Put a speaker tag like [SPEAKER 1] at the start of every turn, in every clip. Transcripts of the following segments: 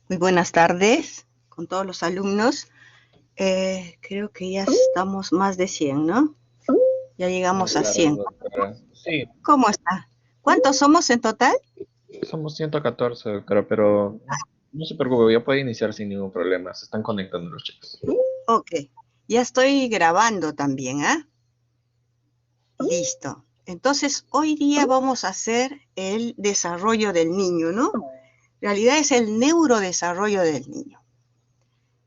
[SPEAKER 1] Muy buenas tardes con todos los alumnos. Creo que ya estamos más de 100, ¿no? Ya llegamos
[SPEAKER 2] Buenas
[SPEAKER 1] a
[SPEAKER 2] tardes,
[SPEAKER 1] 100.
[SPEAKER 2] doctora. Sí,
[SPEAKER 1] ¿Cómo está? ¿Cuántos somos en total?
[SPEAKER 2] somos 114, doctora, pero no se preocupe, ya puede iniciar sin ningún problema. Se están conectando los chicos.
[SPEAKER 1] Ok. Ya estoy grabando también, ¿ah? Listo. Entonces, hoy día vamos a hacer el desarrollo del niño, ¿no? En realidad es el neurodesarrollo del niño.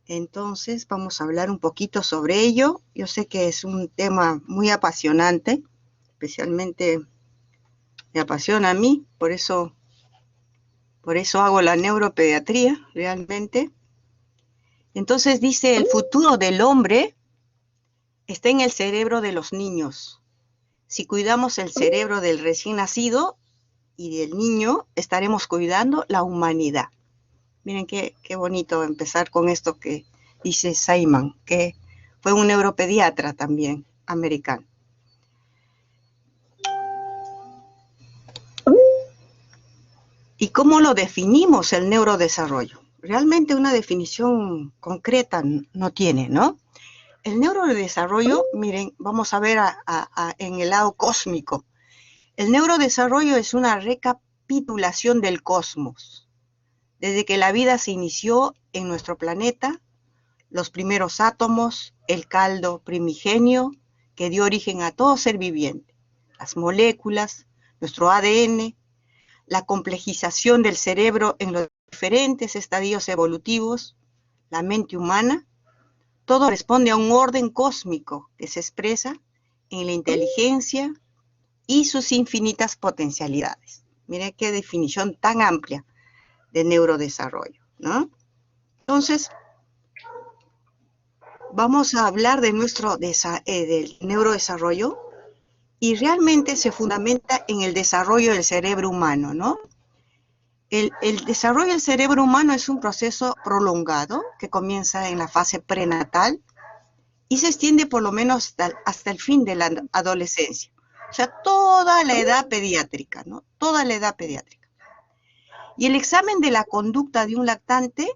[SPEAKER 1] Entonces, vamos a hablar un poquito sobre ello. Yo sé que es un tema muy apasionante, especialmente me apasiona a mí, por eso hago la neuropediatría realmente. Entonces dice, el futuro del hombre está en el cerebro de los niños. Si cuidamos el cerebro del recién nacido y del niño, estaremos cuidando la humanidad. Miren qué bonito empezar con esto que dice Simon, que fue un neuropediatra también americano. ¿Y cómo lo definimos el neurodesarrollo? Realmente una definición concreta no tiene, ¿no? El neurodesarrollo, miren, vamos a ver en el lado cósmico. El neurodesarrollo es una recapitulación del cosmos. Desde que la vida se inició en nuestro planeta, los primeros átomos, el caldo primigenio que dio origen a todo ser viviente, las moléculas, nuestro ADN, la complejización del cerebro en los diferentes estadios evolutivos, la mente humana, todo responde a un orden cósmico que se expresa en la inteligencia y sus infinitas potencialidades. Miren qué definición tan amplia de neurodesarrollo, ¿no? Entonces, vamos a hablar de del neurodesarrollo y realmente se fundamenta en el desarrollo del cerebro humano, ¿no? El desarrollo del cerebro humano es un proceso prolongado que comienza en la fase prenatal y se extiende por lo menos hasta el fin de la adolescencia. O sea, toda la edad pediátrica, ¿no? Toda la edad pediátrica. Y el examen de la conducta de un lactante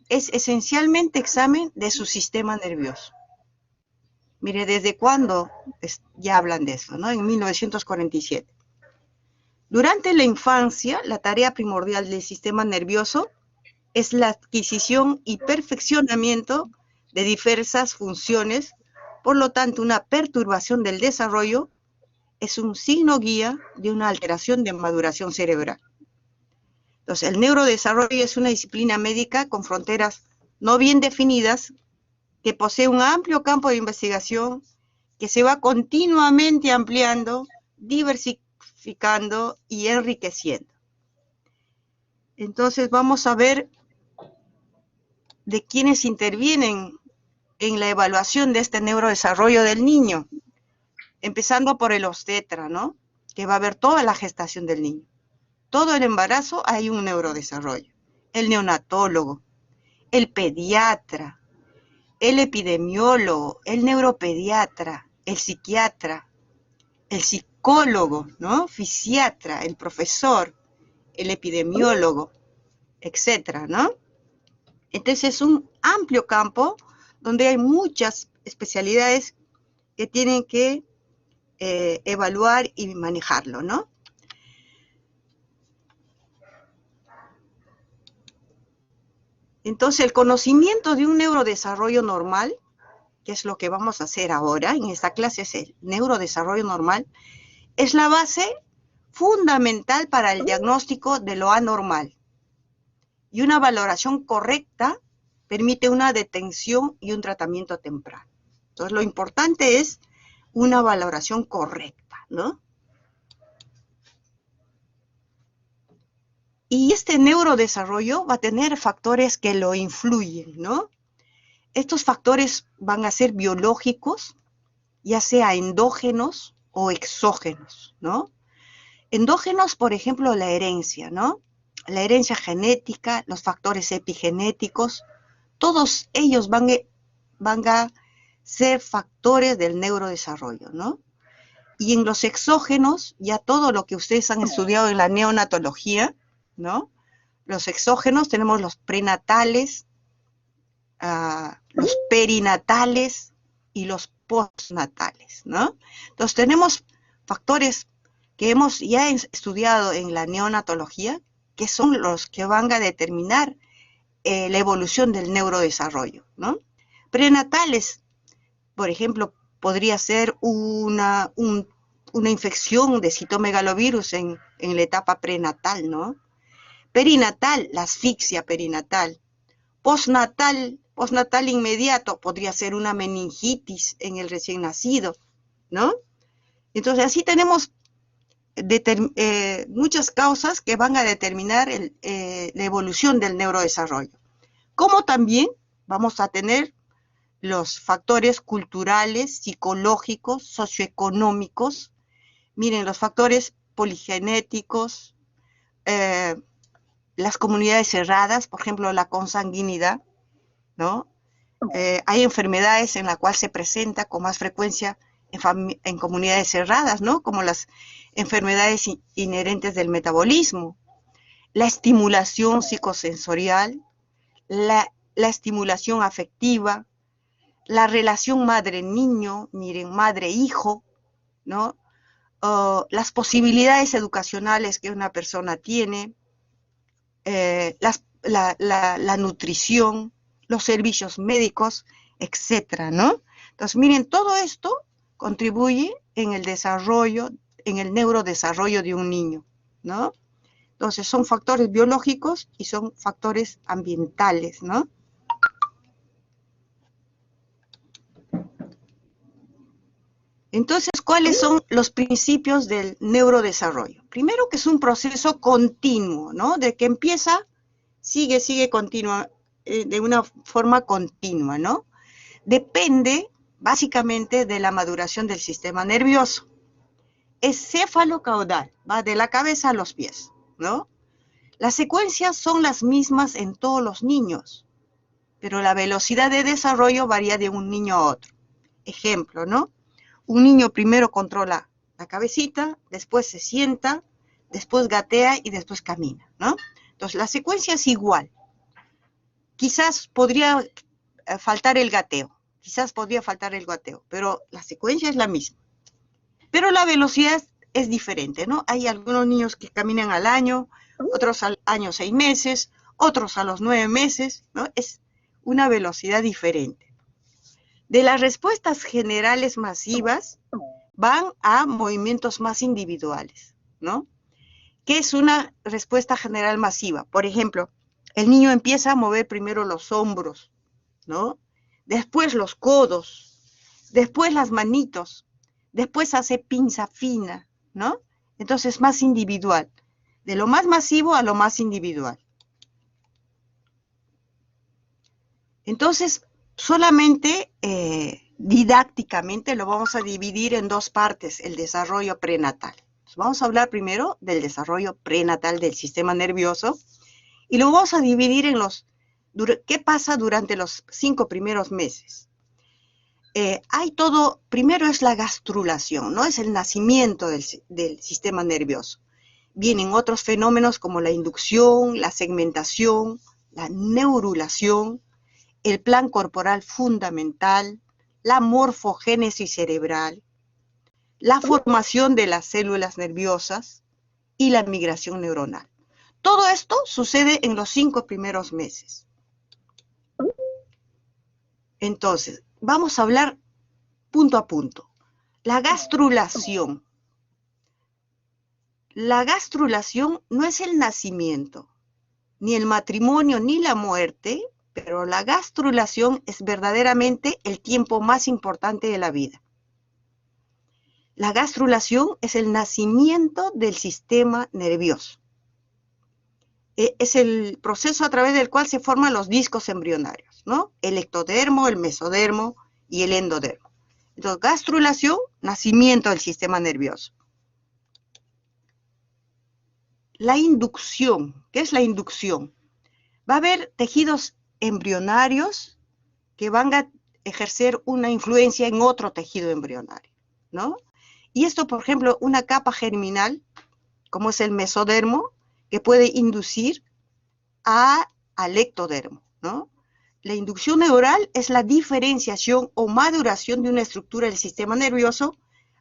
[SPEAKER 1] es esencialmente examen de su sistema nervioso. Mire, ¿desde cuándo ya hablan de eso, ¿no? En 1947. Durante la infancia, la tarea primordial del sistema nervioso es la adquisición y perfeccionamiento de diversas funciones, por lo tanto, una perturbación del desarrollo es un signo guía de una alteración de maduración cerebral. Entonces, el neurodesarrollo es una disciplina médica con fronteras no bien definidas que posee un amplio campo de investigación que se va continuamente ampliando, diversificando y enriqueciendo. Entonces, vamos a ver de quiénes intervienen en la evaluación de este neurodesarrollo del niño, empezando por el obstetra, ¿no? Que va a ver toda la gestación del niño. Todo el embarazo hay un neurodesarrollo. El neonatólogo, el pediatra, el epidemiólogo, el neuropediatra, el psiquiatra, el psicólogo, ¿no? Fisiatra, el profesor, el epidemiólogo, etcétera, ¿no? Entonces es un amplio campo donde hay muchas especialidades que tienen que evaluar y manejarlo, ¿no? Entonces el conocimiento de un neurodesarrollo normal, que es lo que vamos a hacer ahora en esta clase, es el neurodesarrollo normal, es la base fundamental para el diagnóstico de lo anormal. Y una valoración correcta permite una detención y un tratamiento temprano. Entonces, lo importante es una valoración correcta, ¿no? Y este neurodesarrollo va a tener factores que lo influyen, ¿no? Estos factores van a ser biológicos, ya sea endógenos o exógenos, ¿no? Endógenos, por ejemplo, la herencia, ¿no? La herencia genética, los factores epigenéticos, todos ellos van a ser factores del neurodesarrollo, ¿no? Y en los exógenos, ya todo lo que ustedes han estudiado en la neonatología, ¿no? los exógenos, tenemos los prenatales, los perinatales y los postnatales, ¿no? Entonces tenemos factores que hemos ya estudiado en la neonatología, que son los que van a determinar la evolución del neurodesarrollo, ¿no? Prenatales, por ejemplo, podría ser una infección de citomegalovirus en la etapa prenatal, ¿no? Perinatal, la asfixia perinatal. Postnatal inmediato, podría ser una meningitis en el recién nacido, ¿no? Entonces así tenemos muchas causas que van a determinar la evolución del neurodesarrollo. Como también vamos a tener los factores culturales, psicológicos, socioeconómicos. Miren, los factores poligenéticos, las comunidades cerradas, por ejemplo, la consanguinidad, ¿no? Hay enfermedades en las cuales se presenta con más frecuencia en comunidades cerradas, ¿no? Como las enfermedades inherentes del metabolismo, la estimulación psicosensorial, la estimulación afectiva, la relación madre-niño, miren, madre-hijo, ¿no? Las posibilidades educacionales que una persona tiene, la nutrición, los servicios médicos, etcétera, ¿no? Entonces, miren, todo esto contribuye en el desarrollo, en el neurodesarrollo de un niño, ¿no? Entonces, son factores biológicos y son factores ambientales, ¿no? Entonces, ¿cuáles son los principios del neurodesarrollo? Primero, que es un proceso continuo, ¿no? De que empieza, sigue continua, de una forma continua, ¿no? Depende básicamente de la maduración del sistema nervioso. Es cefalocaudal, va de la cabeza a los pies, ¿no? Las secuencias son las mismas en todos los niños, pero la velocidad de desarrollo varía de un niño a otro. Ejemplo, ¿no? Un niño primero controla la cabecita, después se sienta, después gatea y después camina, ¿no? Entonces, la secuencia es igual. Quizás podría faltar el gateo, pero la secuencia es la misma. Pero la velocidad es diferente, ¿no? Hay algunos niños que caminan al año, otros al año 6 meses, otros a los 9 meses, ¿no? Es una velocidad diferente. De las respuestas generales masivas van a movimientos más individuales, ¿no? ¿Qué es una respuesta general masiva? Por ejemplo, el niño empieza a mover primero los hombros, ¿no? Después los codos, después las manitos, después hace pinza fina, ¿no? Entonces más individual, de lo más masivo a lo más individual. Entonces, solamente didácticamente lo vamos a dividir en dos partes, el desarrollo prenatal. Entonces, vamos a hablar primero del desarrollo prenatal del sistema nervioso y lo vamos a dividir en ¿qué pasa durante los 5 primeros meses? Primero es la gastrulación, ¿no? Es el nacimiento del sistema nervioso. Vienen otros fenómenos como la inducción, la segmentación, la neurulación, el plan corporal fundamental, la morfogénesis cerebral, la formación de las células nerviosas y la migración neuronal. Todo esto sucede en los 5 primeros meses. Entonces, vamos a hablar punto a punto. La gastrulación. La gastrulación no es el nacimiento, ni el matrimonio, ni la muerte, pero la gastrulación es verdaderamente el tiempo más importante de la vida. La gastrulación es el nacimiento del sistema nervioso. Es el proceso a través del cual se forman los discos embrionarios, ¿no? El ectodermo, el mesodermo y el endodermo. Entonces, gastrulación, nacimiento del sistema nervioso. La inducción. ¿Qué es la inducción? Va a haber tejidos embrionarios que van a ejercer una influencia en otro tejido embrionario, ¿no? Y esto, por ejemplo, una capa germinal, como es el mesodermo, que puede inducir al ectodermo, ¿no? La inducción neural es la diferenciación o maduración de una estructura del sistema nervioso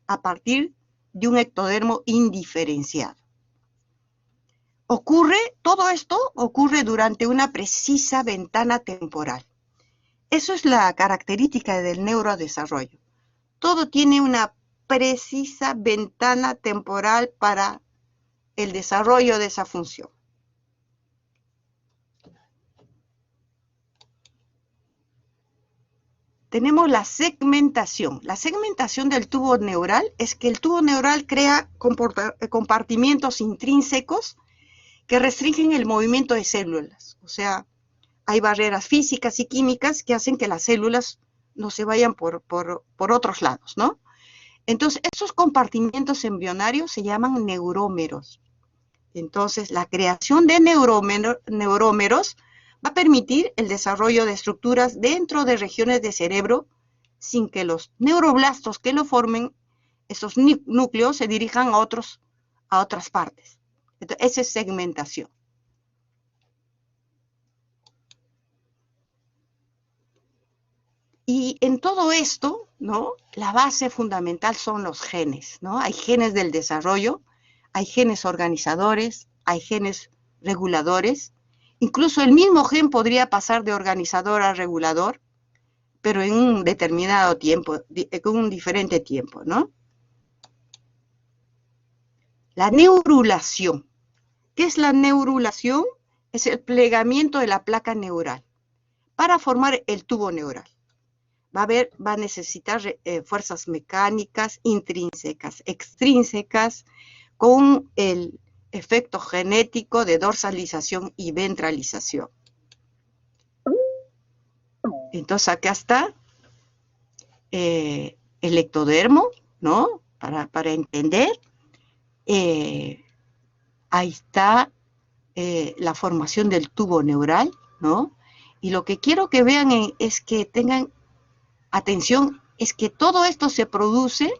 [SPEAKER 1] a partir de un ectodermo indiferenciado. Todo esto ocurre durante una precisa ventana temporal. Eso es la característica del neurodesarrollo. Todo tiene una precisa ventana temporal para el desarrollo de esa función. Tenemos la segmentación. La segmentación del tubo neural es que el tubo neural crea compartimientos intrínsecos que restringen el movimiento de células. O sea, hay barreras físicas y químicas que hacen que las células no se vayan por otros lados, ¿no? Entonces, esos compartimientos embrionarios se llaman neurómeros. Entonces, la creación de neurómeros va a permitir el desarrollo de estructuras dentro de regiones de cerebro sin que los neuroblastos que lo formen, esos núcleos, se dirijan a otras partes. Entonces, esa es segmentación. Y en todo esto, ¿no? La base fundamental son los genes, ¿no? Hay genes del desarrollo, hay genes organizadores, hay genes reguladores. Incluso el mismo gen podría pasar de organizador a regulador, pero en un determinado tiempo, con un diferente tiempo, ¿no? La neurulación. ¿Qué es la neurulación? Es el plegamiento de la placa neural para formar el tubo neural. Va a necesitar fuerzas mecánicas intrínsecas, extrínsecas, con el efecto genético de dorsalización y ventralización. Entonces acá está el ectodermo, ¿no? Para entender. Ahí está la formación del tubo neural, ¿no? Y lo que quiero que vean es que tengan atención, es que todo esto se produce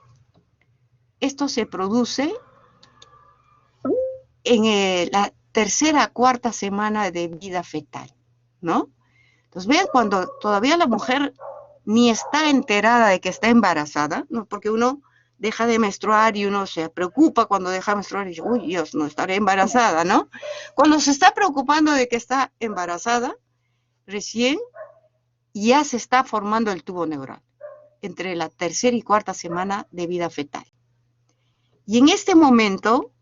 [SPEAKER 1] en la tercera, cuarta semana de vida fetal, ¿no? Entonces, vean, cuando todavía la mujer ni está enterada de que está embarazada, ¿no? Porque uno deja de menstruar y uno se preocupa cuando deja de menstruar y dice, uy, Dios, no estaré embarazada, ¿no? Cuando se está preocupando de que está embarazada, recién ya se está formando el tubo neural entre la tercera y cuarta semana de vida fetal. Y en este momento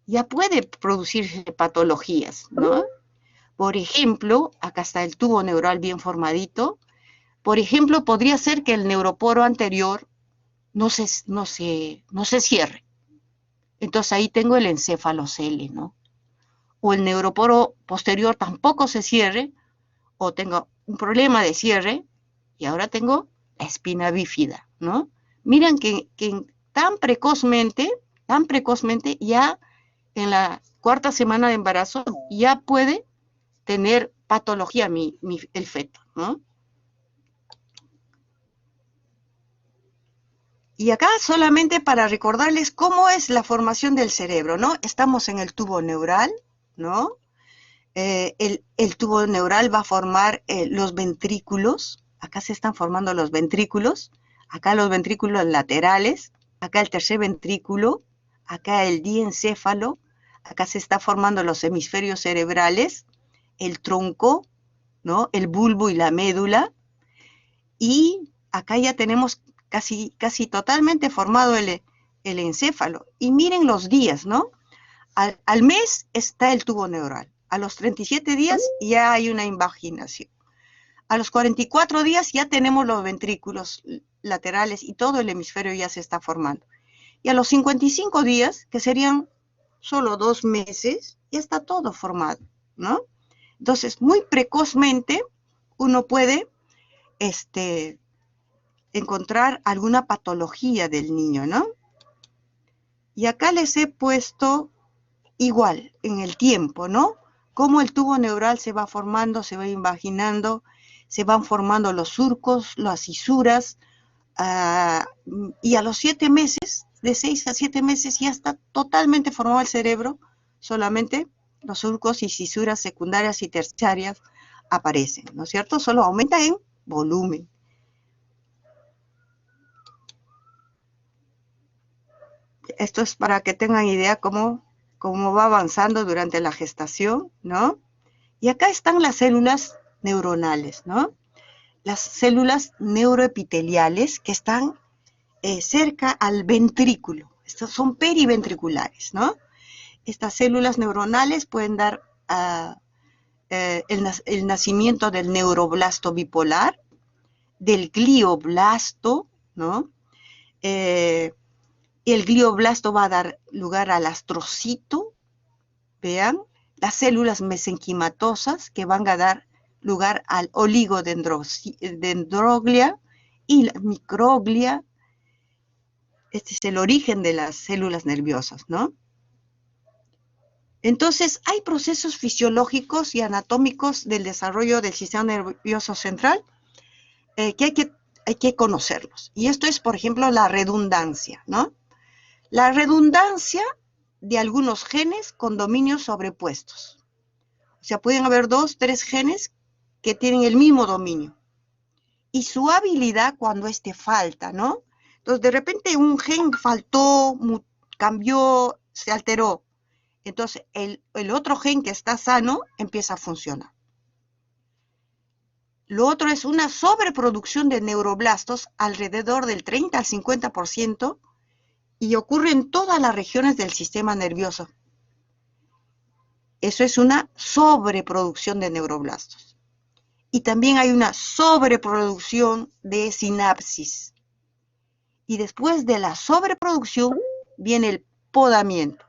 [SPEAKER 1] ya puede producirse patologías, ¿no? Por ejemplo, acá está el tubo neural bien formadito. Por ejemplo, podría ser que el neuroporo anterior no se cierre. Entonces ahí tengo el encéfalocele, ¿no? O el neuroporo posterior tampoco se cierre, o tengo un problema de cierre, y ahora tengo la espina bífida, ¿no? Miren que tan precozmente, ya en la cuarta semana de embarazo, ya puede tener patología el feto, ¿no? Y acá solamente para recordarles cómo es la formación del cerebro, ¿no? Estamos en el tubo neural, ¿no? El tubo neural va a formar los ventrículos. Acá se están formando los ventrículos. Acá los ventrículos laterales. Acá el tercer ventrículo. Acá el diencéfalo. Acá se están formando los hemisferios cerebrales. El tronco, ¿no? El bulbo y la médula. Y acá ya tenemos casi totalmente formado el encéfalo. Y miren los días, ¿no? Al mes está el tubo neural. A los 37 días ya hay una invaginación. A los 44 días ya tenemos los ventrículos laterales y todo el hemisferio ya se está formando. Y a los 55 días, que serían solo 2 meses, ya está todo formado, ¿no? Entonces, muy precozmente uno puede encontrar alguna patología del niño, ¿no? Y acá les he puesto igual en el tiempo, ¿no? Cómo el tubo neural se va formando, se va invaginando, se van formando los surcos, las fisuras, y a los 7 meses, de 6 a 7 meses, ya está totalmente formado el cerebro, solamente los surcos y fisuras secundarias y terciarias aparecen, ¿no es cierto? Solo aumenta en volumen. Esto es para que tengan idea cómo va avanzando durante la gestación, ¿no? Y acá están las células neuronales, ¿no? Las células neuroepiteliales que están cerca al ventrículo. Estos son periventriculares, ¿no? Estas células neuronales pueden dar el nacimiento del neuroblasto bipolar, del glioblasto, ¿no? Y el glioblasto va a dar lugar al astrocito, vean, las células mesenquimatosas que van a dar lugar al oligodendroglia y la microglia. Este es el origen de las células nerviosas, ¿no? Entonces, hay procesos fisiológicos y anatómicos del desarrollo del sistema nervioso central que hay que conocerlos. Y esto es, por ejemplo, la redundancia, ¿no? La redundancia de algunos genes con dominios sobrepuestos. O sea, pueden haber 2, 3 genes que tienen el mismo dominio. Y su habilidad cuando este falta, ¿no? Entonces, de repente un gen faltó, cambió, se alteró. Entonces, el otro gen que está sano empieza a funcionar. Lo otro es una sobreproducción de neuroblastos alrededor del 30 al 50% y ocurre en todas las regiones del sistema nervioso. Eso es una sobreproducción de neuroblastos. Y también hay una sobreproducción de sinapsis. Y después de la sobreproducción viene el podamiento,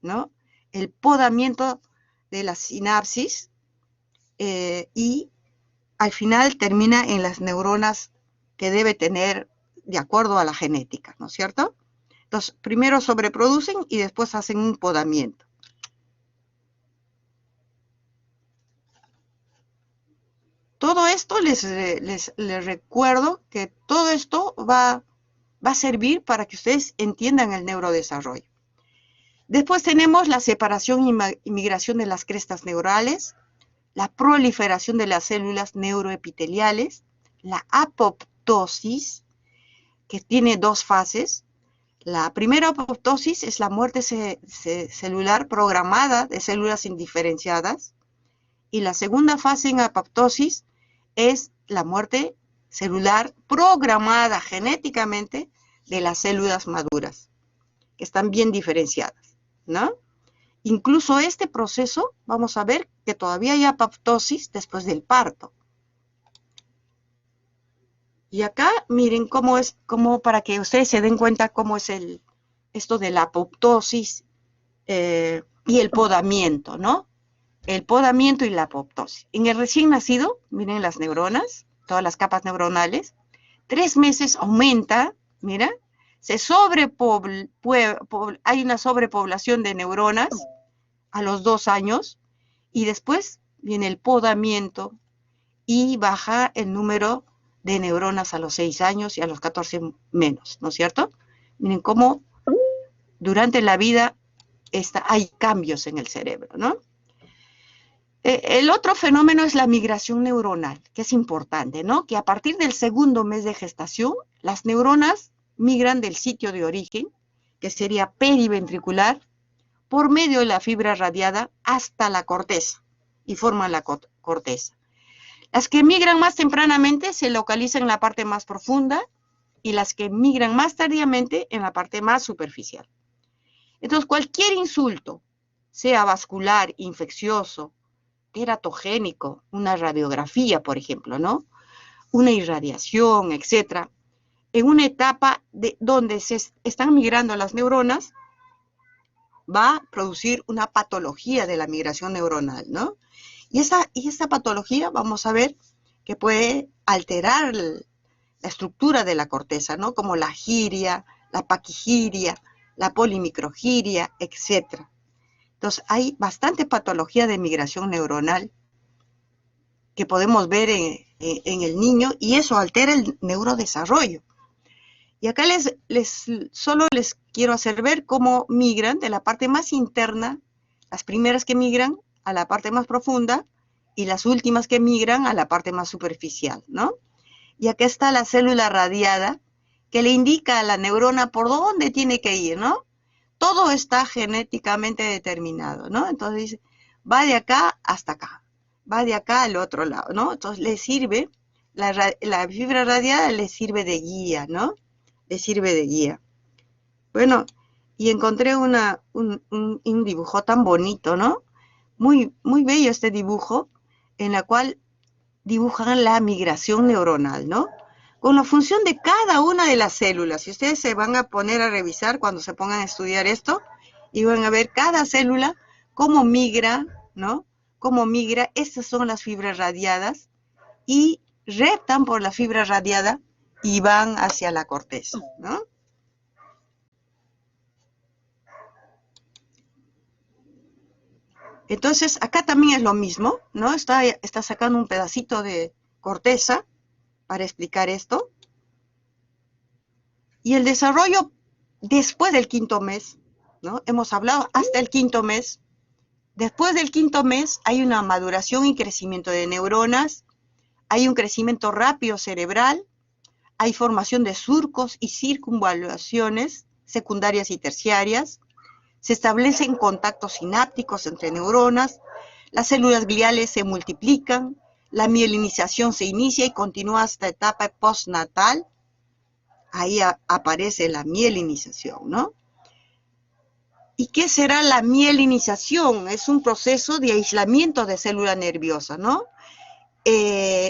[SPEAKER 1] ¿no? El podamiento de la sinapsis y al final termina en las neuronas que debe tener de acuerdo a la genética, ¿no es cierto? Entonces, primero sobreproducen y después hacen un podamiento. Todo esto les recuerdo que todo esto va a servir para que ustedes entiendan el neurodesarrollo. Después tenemos la separación y migración de las crestas neurales, la proliferación de las células neuroepiteliales, la apoptosis, que tiene 2 fases. La primera apoptosis es la muerte celular programada de células indiferenciadas y la segunda fase en apoptosis es la muerte celular programada genéticamente de las células maduras, que están bien diferenciadas, ¿no? Incluso este proceso, vamos a ver que todavía hay apoptosis después del parto. Y acá miren cómo es, para que ustedes se den cuenta cómo es esto de la apoptosis y el podamiento, ¿no? El podamiento y la apoptosis. En el recién nacido, miren las neuronas, todas las capas neuronales, 3 meses aumenta, mira, hay una sobrepoblación de neuronas a los 2 años y después viene el podamiento y baja el número de neuronas a los 6 años y a los 14 menos, ¿no es cierto? Miren cómo durante la vida hay cambios en el cerebro, ¿no? El otro fenómeno es la migración neuronal, que es importante, ¿no? Que a partir del segundo mes de gestación, las neuronas migran del sitio de origen, que sería periventricular, por medio de la fibra radiada hasta la corteza, y forman la corteza. Las que migran más tempranamente se localizan en la parte más profunda, y las que migran más tardíamente en la parte más superficial. Entonces, cualquier insulto, sea vascular, infeccioso, teratogénico, una radiografía, por ejemplo, ¿no? Una irradiación, etcétera, en una etapa donde se están migrando las neuronas, va a producir una patología de la migración neuronal, ¿no? Y esa patología vamos a ver que puede alterar la estructura de la corteza, ¿no? Como la giria, la paquigiria, la polimicrogiria, etcétera. Entonces, hay bastante patología de migración neuronal que podemos ver en el niño y eso altera el neurodesarrollo. Y acá solo les quiero hacer ver cómo migran de la parte más interna, Las primeras que migran a la parte más profunda y las últimas que migran a la parte más superficial, ¿no? Y acá está la célula radiada que le indica a la neurona por dónde tiene que ir, ¿no? Todo está genéticamente determinado, ¿no? Entonces dice, va de acá hasta acá, va de acá al otro lado, ¿no? Entonces le sirve, la fibra radiada le sirve de guía, ¿no? Le sirve de guía. Bueno, y encontré un dibujo tan bonito, ¿no? Muy, muy bello este dibujo, en la cual dibujan la migración neuronal, ¿no? Con la función de cada una de las células. Si ustedes se van a poner a revisar cuando se pongan a estudiar esto, y van a ver cada célula, cómo migra, ¿no? Cómo migra, estas son las fibras radiadas, y reptan por la fibra radiada y van hacia la corteza, ¿no? Entonces, acá también es lo mismo, ¿no? Está sacando un pedacito de corteza para explicar esto. Y el desarrollo después del quinto mes, ¿no? Hemos hablado hasta el quinto mes. Después del quinto mes hay una maduración y crecimiento de neuronas, hay un crecimiento rápido cerebral, hay formación de surcos y circunvalaciones secundarias y terciarias, se establecen contactos sinápticos entre neuronas, las células gliales se multiplican, la mielinización se inicia y continúa hasta etapa postnatal. Ahí aparece la mielinización, ¿no? ¿Y qué será la mielinización? Es un proceso de aislamiento de célula nerviosa, ¿no?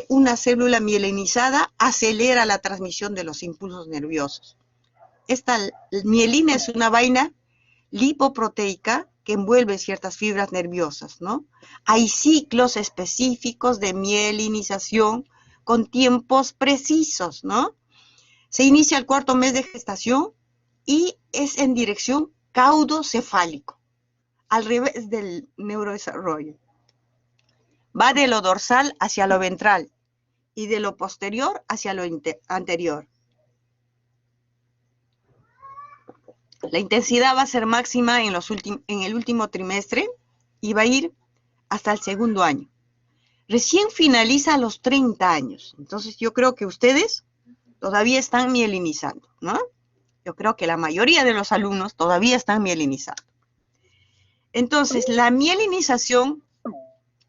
[SPEAKER 1] Una célula mielinizada acelera la transmisión de los impulsos nerviosos. Esta mielina es una vaina lipoproteica que envuelve ciertas fibras nerviosas, ¿no? Hay ciclos específicos de mielinización con tiempos precisos, ¿no? Se inicia el cuarto mes de gestación y es en dirección caudocefálico, al revés del neurodesarrollo. Va de lo dorsal hacia lo ventral y de lo posterior hacia lo anterior. La intensidad va a ser máxima en el último trimestre y va a ir hasta el segundo año. Recién finaliza a los 30 años. Entonces yo creo que ustedes todavía están mielinizando, ¿no? Yo creo que la mayoría de los alumnos todavía están mielinizando. Entonces, la mielinización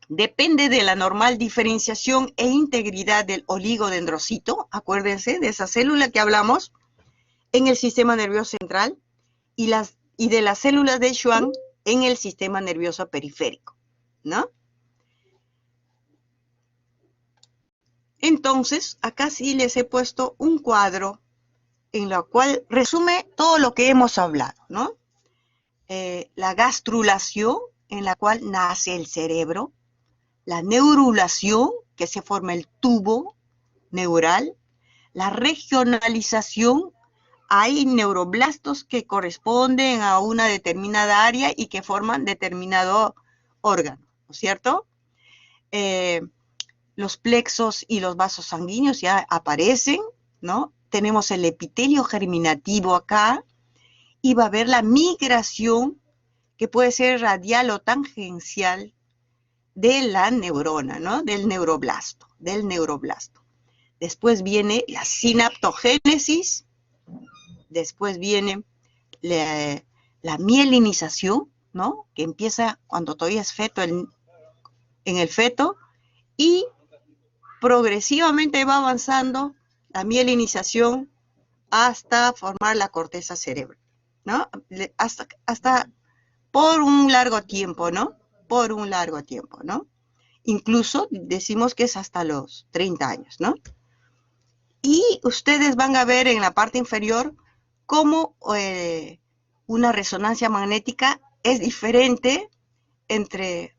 [SPEAKER 1] depende de la normal diferenciación e integridad del oligodendrocito, acuérdense de esa célula que hablamos, en el sistema nervioso central y de las células de Schwann en el sistema nervioso periférico, ¿no? Entonces, acá sí les he puesto un cuadro en lo cual resume todo lo que hemos hablado, ¿no? La gastrulación, en la cual nace el cerebro, la neurulación, que se forma el tubo neural, la regionalización, hay neuroblastos que corresponden a una determinada área y que forman determinado órgano, ¿no es cierto? Los plexos y los vasos sanguíneos ya aparecen, ¿no? Tenemos el epitelio germinativo acá, y va a haber la migración, que puede ser radial o tangencial, de la neurona, ¿no? Del neuroblasto. Después viene la sinaptogénesis, después viene la mielinización, ¿no? Que empieza cuando todavía es feto en el feto, y progresivamente va avanzando la mielinización hasta formar la corteza cerebral, ¿no? Hasta por un largo tiempo, ¿no? Por un largo tiempo, ¿no? Incluso decimos que es hasta los 30 años, ¿no? Y ustedes van a ver en la parte inferior cómo una resonancia magnética es diferente entre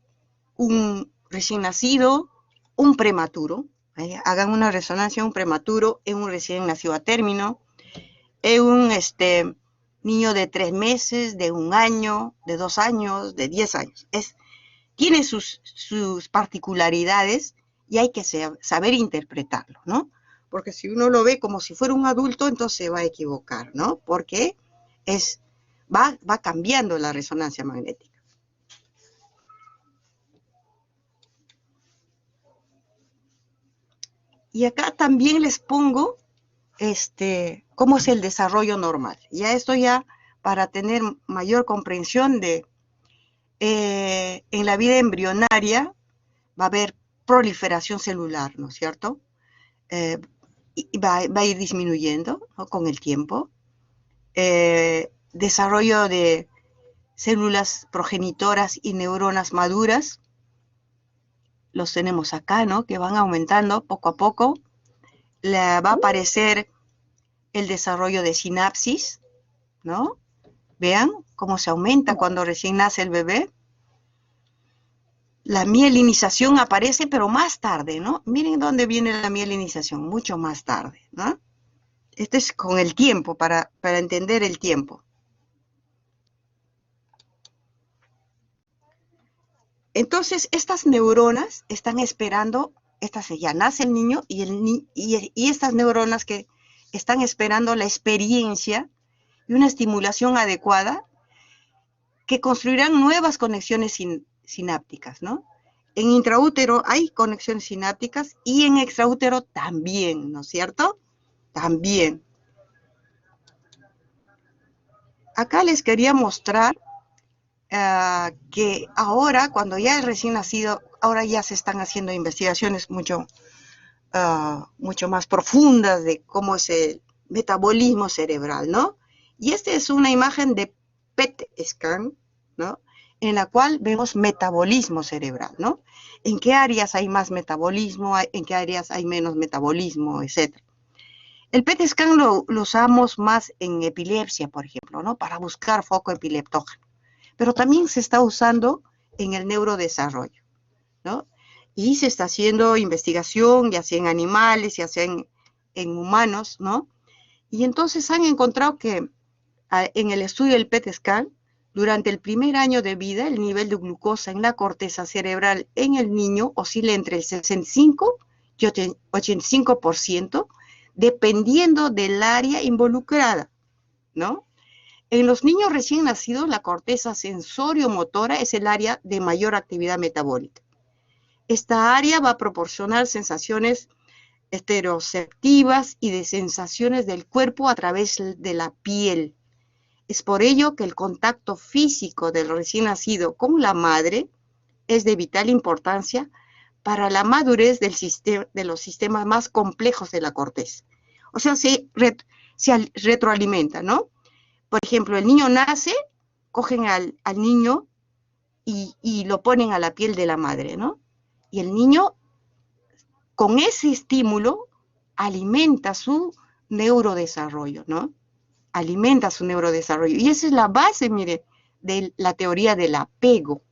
[SPEAKER 1] un recién nacido, un prematuro. Hagan una resonancia un prematuro en un recién nacido a término, en un niño de 3 meses, de 1 año, de 2 años, de 10 años. Tiene sus particularidades y hay que saber interpretarlo, ¿no? Porque si uno lo ve como si fuera un adulto, entonces se va a equivocar, ¿no? Porque va cambiando la resonancia magnética. Y acá también les pongo cómo es el desarrollo normal. Ya esto ya para tener mayor comprensión de en la vida embrionaria va a haber proliferación celular, ¿no es cierto? Y va a ir disminuyendo, ¿no?, con el tiempo. Desarrollo de células progenitoras y neuronas maduras, los tenemos acá, ¿no?, que van aumentando poco a poco. Va a aparecer el desarrollo de sinapsis, ¿no? Vean cómo se aumenta cuando recién nace el bebé. La mielinización aparece, pero más tarde, ¿no? Miren dónde viene la mielinización, mucho más tarde, ¿no? Este es con el tiempo, para entender el tiempo. Entonces, estas neuronas están esperando, ya nace el niño y estas neuronas que están esperando la experiencia y una estimulación adecuada que construirán nuevas conexiones sinápticas, ¿no? En intraútero hay conexiones sinápticas y en extraútero también, ¿no es cierto? También. Acá les quería mostrar que ahora, cuando ya es recién nacido, ahora ya se están haciendo investigaciones mucho más profundas de cómo es el metabolismo cerebral, ¿no? Y esta es una imagen de PET scan, ¿no?, en la cual vemos metabolismo cerebral, ¿no? En qué áreas hay más metabolismo, en qué áreas hay menos metabolismo, etc. El PET scan lo usamos más en epilepsia, por ejemplo, ¿no?, para buscar foco epileptógeno. Pero también se está usando en el neurodesarrollo, ¿no? Y se está haciendo investigación, ya sea en animales, ya sea en humanos, ¿no? Y entonces han encontrado que en el estudio del PET scan, durante el primer año de vida, el nivel de glucosa en la corteza cerebral en el niño oscila entre el 65 y 85%, dependiendo del área involucrada, ¿no? En los niños recién nacidos, la corteza sensorio-motora es el área de mayor actividad metabólica. Esta área va a proporcionar sensaciones estereoceptivas y de sensaciones del cuerpo a través de la piel. Es por ello que el contacto físico del recién nacido con la madre es de vital importancia para la madurez de los sistemas más complejos de la corteza. O sea, se retroalimenta, ¿no? Por ejemplo, el niño nace, cogen al niño y lo ponen a la piel de la madre, ¿no? Y el niño, con ese estímulo, alimenta su neurodesarrollo, ¿no? Alimenta su neurodesarrollo. Y esa es la base, mire, de la teoría del apego.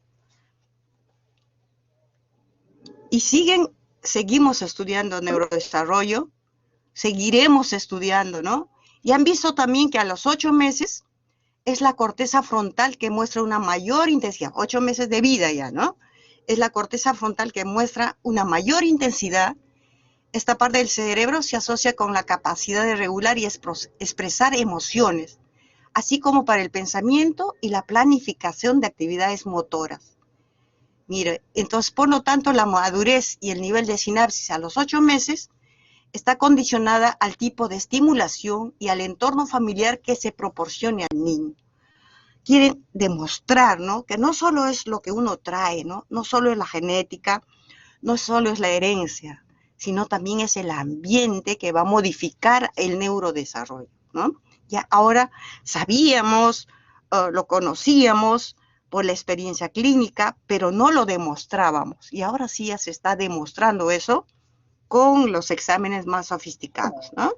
[SPEAKER 1] Y seguimos estudiando neurodesarrollo, seguiremos estudiando, ¿no? Y han visto también que a los 8 meses es la corteza frontal que muestra una mayor intensidad, 8 meses de vida ya, ¿no? Es la corteza frontal que muestra una mayor intensidad. Esta parte del cerebro se asocia con la capacidad de regular y expresar emociones, así como para el pensamiento y la planificación de actividades motoras. Mire, entonces, por lo tanto, la madurez y el nivel de sinapsis a los 8 meses está condicionada al tipo de estimulación y al entorno familiar que se proporcione al niño. Quieren demostrar, ¿no?, que no solo es lo que uno trae, ¿no? No solo es la genética, no solo es la herencia, sino también es el ambiente que va a modificar el neurodesarrollo, ¿no? Ya ahora sabíamos, lo conocíamos por la experiencia clínica, pero no lo demostrábamos. Y ahora sí ya se está demostrando eso con los exámenes más sofisticados, ¿no?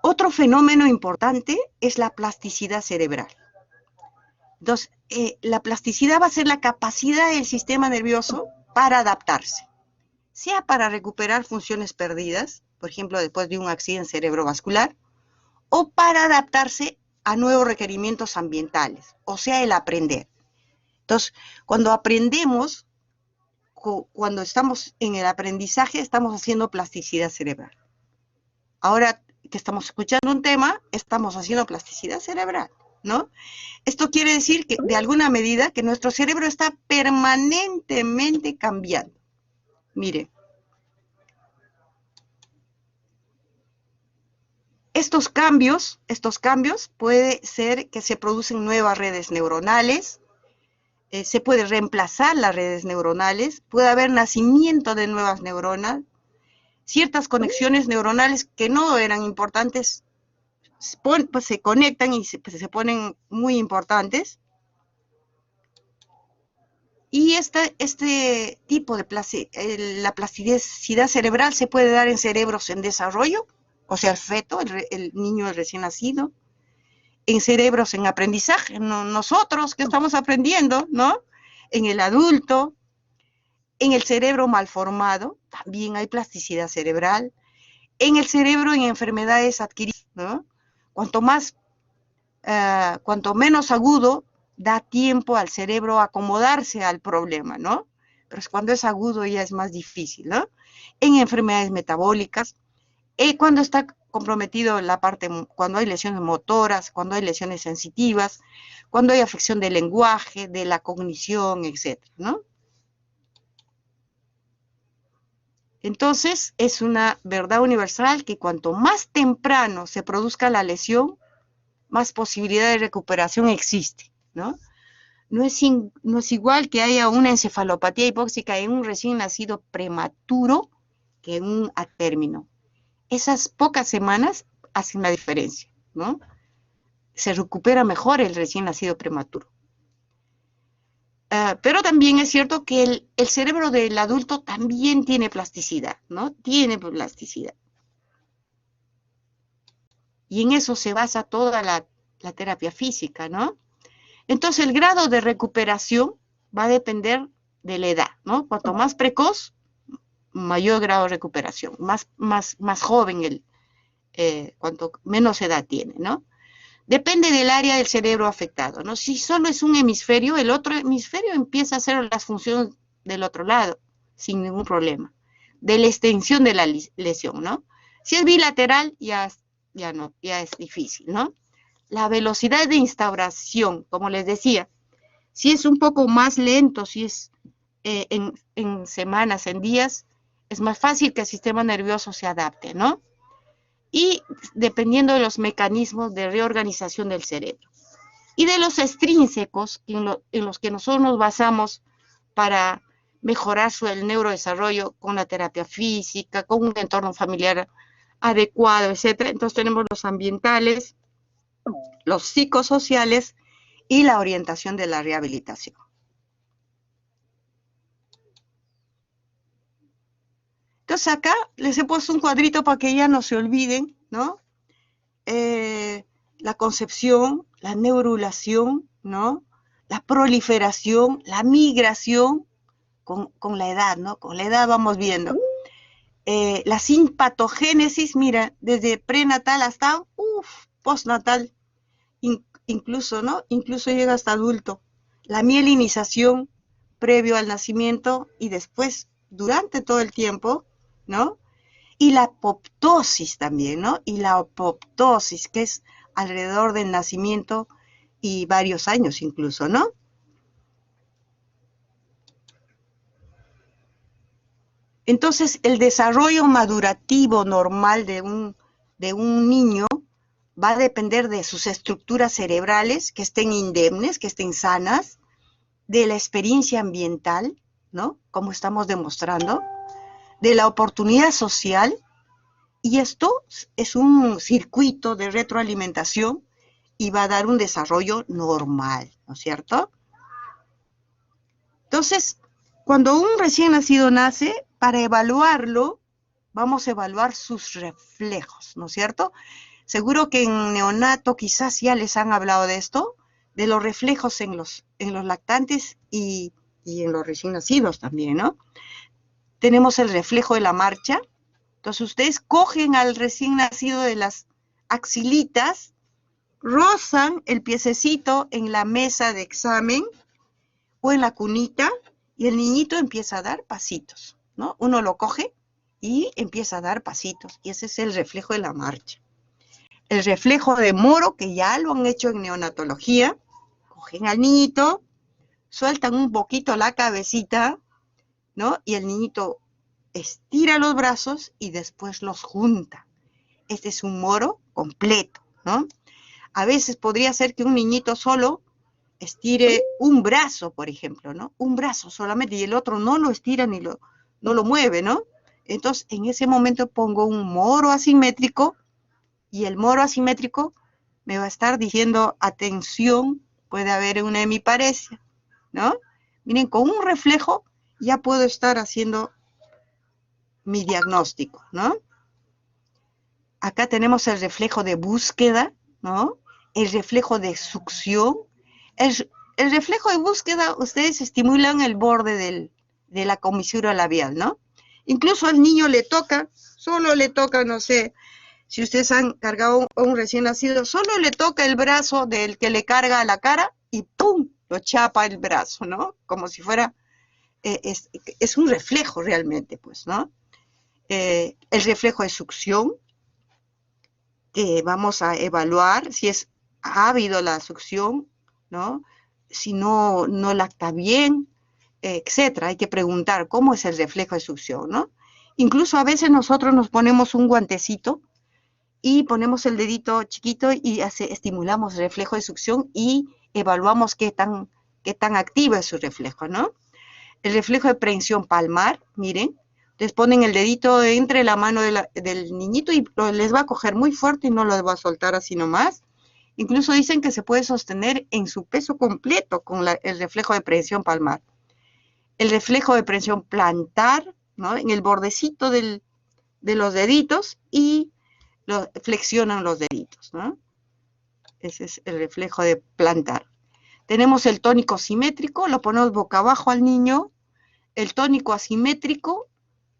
[SPEAKER 1] Otro fenómeno importante es la plasticidad cerebral. Entonces, la plasticidad va a ser la capacidad del sistema nervioso para adaptarse, sea para recuperar funciones perdidas, por ejemplo, después de un accidente cerebrovascular, o para adaptarse a nuevos requerimientos ambientales, o sea, el aprender. Entonces, cuando aprendemos, cuando estamos en el aprendizaje, estamos haciendo plasticidad cerebral. Ahora que estamos escuchando un tema, estamos haciendo plasticidad cerebral, ¿no? Esto quiere decir que, de alguna medida, que nuestro cerebro está permanentemente cambiando, Mire, estos cambios puede ser que se producen nuevas redes neuronales, se puede reemplazar las redes neuronales, puede haber nacimiento de nuevas neuronas, ciertas conexiones neuronales que no eran importantes, pues se conectan y se ponen muy importantes. Y este tipo de la plasticidad cerebral se puede dar en cerebros en desarrollo, o sea, el feto, el niño recién nacido, en cerebros en aprendizaje, nosotros que estamos aprendiendo, ¿no? En el adulto, en el cerebro malformado, también hay plasticidad cerebral, en el cerebro en enfermedades adquiridas, ¿no? Cuanto menos agudo, da tiempo al cerebro a acomodarse al problema, ¿no? Pero cuando es agudo ya es más difícil, ¿no? En enfermedades metabólicas, cuando está comprometido la parte, cuando hay lesiones motoras, cuando hay lesiones sensitivas, cuando hay afección del lenguaje, de la cognición, etcétera, ¿no? Entonces, es una verdad universal que cuanto más temprano se produzca la lesión, más posibilidad de recuperación existe, ¿no? No es igual que haya una encefalopatía hipóxica en un recién nacido prematuro que en un a término. Esas pocas semanas hacen la diferencia, ¿no? Se recupera mejor el recién nacido prematuro. Pero también es cierto que el cerebro del adulto también tiene plasticidad, ¿no? Tiene plasticidad. Y en eso se basa toda la terapia física, ¿no? Entonces el grado de recuperación va a depender de la edad, ¿no? Cuanto más precoz, mayor grado de recuperación, más joven cuanto menos edad tiene, ¿no? Depende del área del cerebro afectado, ¿no? Si solo es un hemisferio, el otro hemisferio empieza a hacer las funciones del otro lado, sin ningún problema, de la extensión de la lesión, ¿no? Si es bilateral, ya es difícil, ¿no? La velocidad de instauración, como les decía, si es un poco más lento, si es en semanas, en días, es más fácil que el sistema nervioso se adapte, ¿no? Y dependiendo de los mecanismos de reorganización del cerebro. Y de los extrínsecos en los que nosotros nos basamos para mejorar el neurodesarrollo con la terapia física, con un entorno familiar adecuado, etcétera. Entonces tenemos los ambientales, los psicosociales y la orientación de la rehabilitación. Entonces acá les he puesto un cuadrito para que ya no se olviden, ¿no? La concepción, la neurulación, ¿no? La proliferación, la migración con la edad, ¿no? Con la edad vamos viendo. La simpatogénesis, mira, desde prenatal hasta postnatal, incluso, ¿no? Incluso llega hasta adulto. La mielinización previo al nacimiento y después, durante todo el tiempo, ¿no? Y la apoptosis también, ¿no? Y la apoptosis, que es alrededor del nacimiento y varios años incluso, ¿no? Entonces, el desarrollo madurativo normal de un niño va a depender de sus estructuras cerebrales, que estén indemnes, que estén sanas, de la experiencia ambiental, ¿no? Como estamos demostrando, de la oportunidad social, y esto es un circuito de retroalimentación y va a dar un desarrollo normal, ¿no es cierto? Entonces, cuando un recién nacido nace, para evaluarlo, vamos a evaluar sus reflejos, ¿no es cierto? Seguro que en neonato quizás ya les han hablado de esto, de los reflejos en los lactantes y en los recién nacidos también, ¿no? Tenemos el reflejo de la marcha. Entonces ustedes cogen al recién nacido de las axilitas, rozan el piececito en la mesa de examen o en la cunita y el niñito empieza a dar pasitos, ¿no? Uno lo coge y empieza a dar pasitos y ese es el reflejo de la marcha. El reflejo de Moro, que ya lo han hecho en neonatología, cogen al niñito, sueltan un poquito la cabecita, ¿no? Y el niñito estira los brazos y después los junta. Este es un moro completo, ¿no? A veces podría ser que un niñito solo estire un brazo, por ejemplo, ¿no? Un brazo solamente y el otro no lo estira ni no lo mueve, ¿no? Entonces, en ese momento pongo un moro asimétrico y el moro asimétrico me va a estar diciendo, atención, puede haber una hemiparesia, ¿no? Miren, con un reflejo ya puedo estar haciendo mi diagnóstico, ¿no? Acá tenemos el reflejo de búsqueda, ¿no? El reflejo de succión. El reflejo de búsqueda, ustedes estimulan el borde de la comisura labial, ¿no? Incluso al niño le toca, solo le toca, no sé, si ustedes han cargado a un recién nacido, solo le toca el brazo del que le carga a la cara y ¡pum! Lo chapa el brazo, ¿no? Como si fuera, es un reflejo realmente, pues, ¿no? El reflejo de succión, que vamos a evaluar si ha habido la succión, ¿no? Si no lacta bien, etcétera. Hay que preguntar cómo es el reflejo de succión, ¿no? Incluso a veces nosotros nos ponemos un guantecito y ponemos el dedito chiquito y estimulamos el reflejo de succión y evaluamos qué tan activo es su reflejo, ¿no? El reflejo de prensión palmar, miren, les ponen el dedito entre la mano del niñito y les va a coger muy fuerte y no lo va a soltar así nomás. Incluso dicen que se puede sostener en su peso completo con el reflejo de prensión palmar. El reflejo de prensión plantar, ¿no? En el bordecito de los deditos y flexionan los deditos, ¿no? Ese es el reflejo de plantar. Tenemos el tónico simétrico, lo ponemos boca abajo al niño. El tónico asimétrico,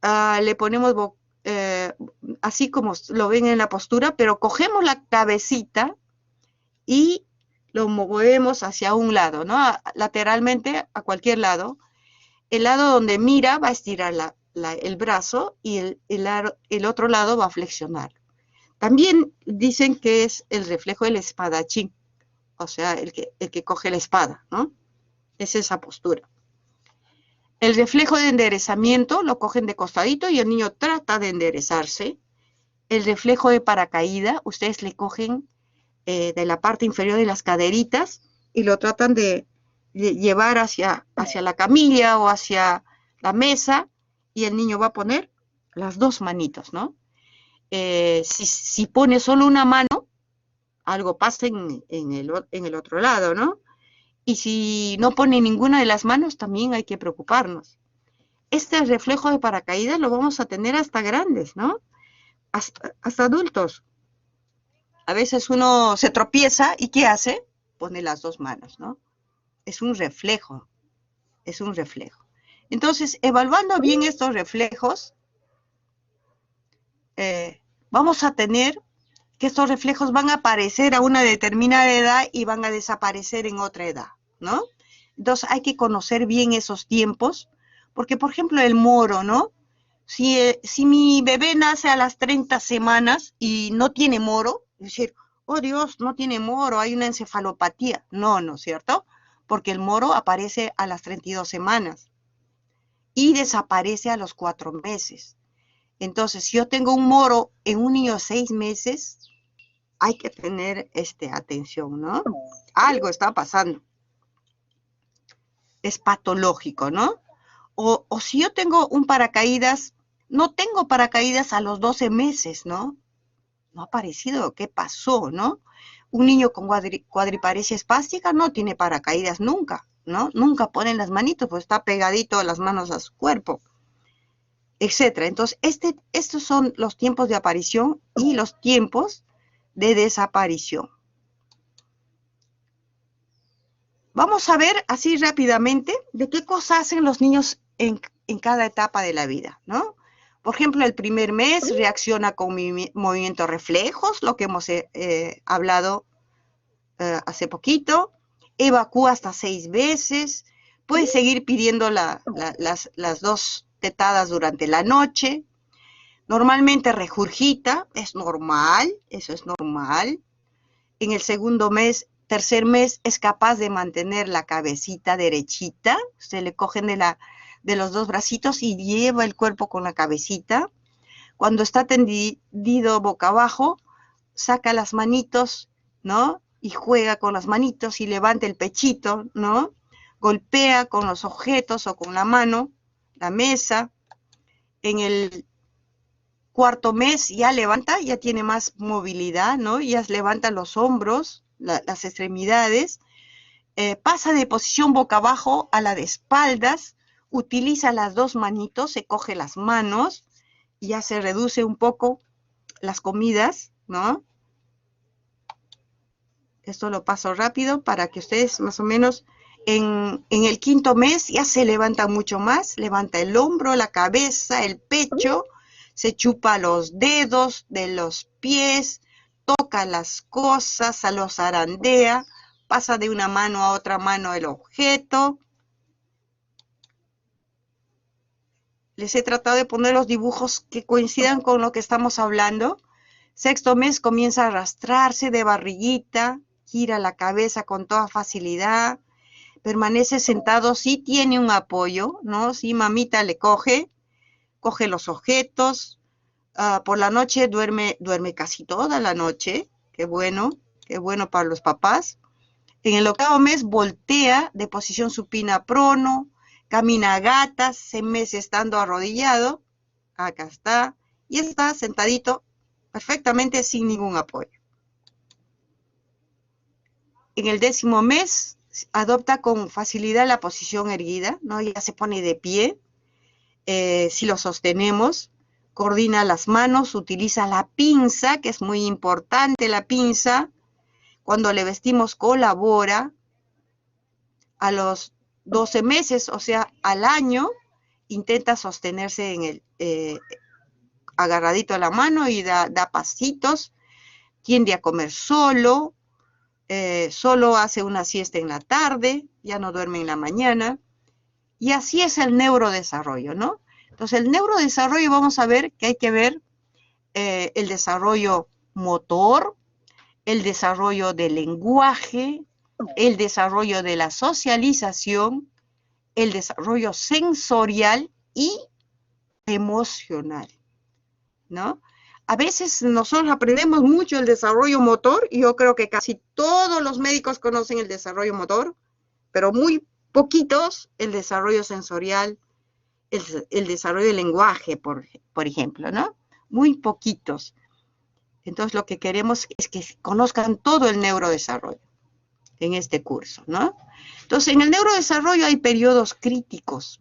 [SPEAKER 1] le ponemos así como lo ven en la postura, pero cogemos la cabecita y lo movemos hacia un lado, ¿no? Lateralmente a cualquier lado. El lado donde mira va a estirar el brazo y el otro lado va a flexionar. También dicen que es el reflejo del espadachín, o sea, el que coge la espada, ¿no? Es esa postura. El reflejo de enderezamiento lo cogen de costadito y el niño trata de enderezarse. El reflejo de paracaída, ustedes le cogen de la parte inferior de las caderitas y lo tratan de llevar hacia la camilla o hacia la mesa y el niño va a poner las dos manitos, ¿no? Si pone solo una mano, algo pasa en el otro lado, ¿no? Y si no pone ninguna de las manos, también hay que preocuparnos. Este reflejo de paracaídas lo vamos a tener hasta grandes, ¿no? Hasta adultos. A veces uno se tropieza y ¿qué hace? Pone las dos manos, ¿no? Es un reflejo, es un reflejo. Entonces, evaluando bien estos reflejos, vamos a tener que estos reflejos van a aparecer a una determinada edad y van a desaparecer en otra edad, ¿no? Entonces, hay que conocer bien esos tiempos, porque, por ejemplo, el moro, ¿no? Si mi bebé nace a las 30 semanas y no tiene moro, es decir, oh Dios, no tiene moro, hay una encefalopatía. No, ¿no es cierto? Porque el moro aparece a las 32 semanas y desaparece a los 4 meses. Entonces, si yo tengo un moro en un niño de 6 meses, hay que tener atención, ¿no? Algo está pasando. Es patológico, ¿no? O si yo tengo un paracaídas, no tengo paracaídas a los 12 meses, ¿no? No ha aparecido, ¿qué pasó, no? Un niño con cuadriparesia espástica no tiene paracaídas nunca, ¿no? Nunca ponen las manitos, pues está pegadito las manos a su cuerpo, etcétera. Entonces, estos son los tiempos de aparición y los tiempos de desaparición. Vamos a ver así rápidamente de qué cosas hacen los niños en cada etapa de la vida, ¿no? Por ejemplo, el primer mes reacciona con movimientos reflejos, lo que hemos hablado hace poquito, evacúa hasta 6 veces, puede seguir pidiendo las 2 tetadas durante la noche, normalmente regurgita, es normal, eso es normal. En el segundo mes, tercer mes, es capaz de mantener la cabecita derechita, se le cogen de los dos bracitos y lleva el cuerpo con la cabecita. Cuando está tendido boca abajo, saca las manitos, ¿no? Y juega con las manitos y levanta el pechito, ¿no? Golpea con los objetos o con la mano, la mesa. En el cuarto mes ya levanta, ya tiene más movilidad, ¿no? Ya levanta los hombros, las extremidades. Pasa de posición boca abajo a la de espaldas, utiliza las dos manitos, se coge las manos, ya se reduce un poco las comidas, ¿no? Esto lo paso rápido para que ustedes más o menos en el quinto mes ya se levanta mucho más, levanta el hombro, la cabeza, el pecho, se chupa los dedos de los pies, toca las cosas, los zarandea, pasa de una mano a otra mano el objeto. Les he tratado de poner los dibujos que coincidan con lo que estamos hablando. Sexto mes comienza a arrastrarse de barriguita, gira la cabeza con toda facilidad, permanece sentado, sí tiene un apoyo, ¿no? Sí, mamita le coge los objetos, por la noche duerme casi toda la noche, qué bueno para los papás. En el octavo mes voltea de posición supina a prono, camina a gatas, 6 meses estando arrodillado, acá está, y está sentadito perfectamente sin ningún apoyo. En el 10º mes adopta con facilidad la posición erguida, ¿no? Ya se pone de pie, si lo sostenemos, coordina las manos, utiliza la pinza, que es muy importante la pinza, cuando le vestimos colabora. A los 12 meses, o sea, al año, intenta sostenerse en agarradito a la mano y da pasitos, tiende a comer solo, solo hace una siesta en la tarde, ya no duerme en la mañana, y así es el neurodesarrollo, ¿no? Entonces, el neurodesarrollo vamos a ver que hay que ver el desarrollo motor, el desarrollo del lenguaje, el desarrollo de la socialización, el desarrollo sensorial y emocional, ¿no? A veces nosotros aprendemos mucho el desarrollo motor, y yo creo que casi todos los médicos conocen el desarrollo motor, pero muy poquitos el desarrollo sensorial, el desarrollo del lenguaje, por ejemplo, ¿no? Muy poquitos. Entonces lo que queremos es que conozcan todo el neurodesarrollo en este curso, ¿no? Entonces en el neurodesarrollo hay periodos críticos